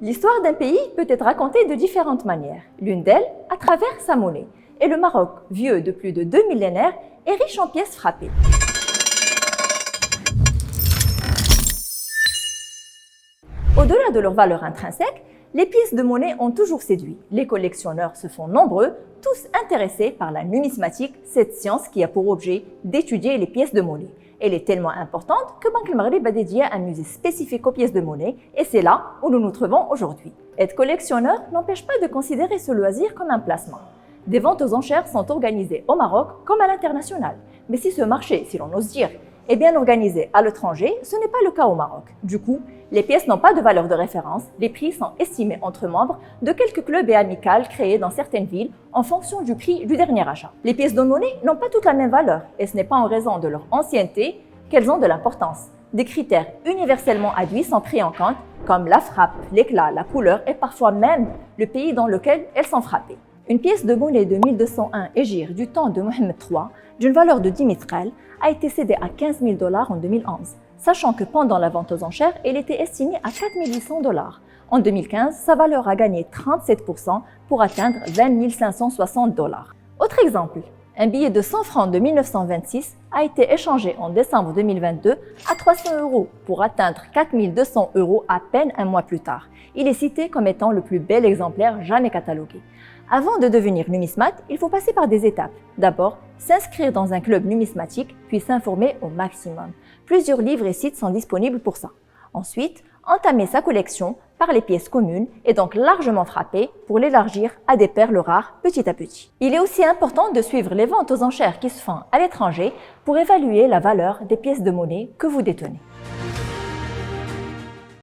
L'histoire d'un pays peut être racontée de différentes manières, l'une d'elles à travers sa monnaie. Et le Maroc, vieux de plus de 2 millénaires, est riche en pièces frappées. Au-delà de leur valeur intrinsèque, les pièces de monnaie ont toujours séduit. Les collectionneurs se font nombreux, tous intéressés par la numismatique, cette science qui a pour objet d'étudier les pièces de monnaie. Elle est tellement importante que Banque El Maghreb a dédié un musée spécifique aux pièces de monnaie et c'est là où nous nous trouvons aujourd'hui. Être collectionneur n'empêche pas de considérer ce loisir comme un placement. Des ventes aux enchères sont organisées au Maroc comme à l'international. Mais si ce marché, si l'on ose dire, est bien organisé à l'étranger, ce n'est pas le cas au Maroc. Du coup, les pièces n'ont pas de valeur de référence, les prix sont estimés entre membres de quelques clubs et amicales créés dans certaines villes en fonction du prix du dernier achat. Les pièces de monnaie n'ont pas toutes la même valeur et ce n'est pas en raison de leur ancienneté qu'elles ont de l'importance. Des critères universellement admis sont pris en compte comme la frappe, l'éclat, la couleur et parfois même le pays dans lequel elles sont frappées. Une pièce de monnaie de 1201 Hégire du temps de Mohammed III, d'une valeur de 10 mitrel, a été cédée à 15 000 $ en 2011, sachant que pendant la vente aux enchères, elle était estimée à 4 800 $. En 2015, sa valeur a gagné 37% pour atteindre 20 560 $. Autre exemple, un billet de 100 francs de 1926 a été échangé en décembre 2022 à 300 € pour atteindre 4 200 € à peine un mois plus tard. Il est cité comme étant le plus bel exemplaire jamais catalogué. Avant de devenir numismate, il faut passer par des étapes. D'abord, s'inscrire dans un club numismatique, puis s'informer au maximum. Plusieurs livres et sites sont disponibles pour ça. Ensuite, entamer sa collection par les pièces communes et donc largement frappées pour l'élargir à des perles rares petit à petit. Il est aussi important de suivre les ventes aux enchères qui se font à l'étranger pour évaluer la valeur des pièces de monnaie que vous détenez.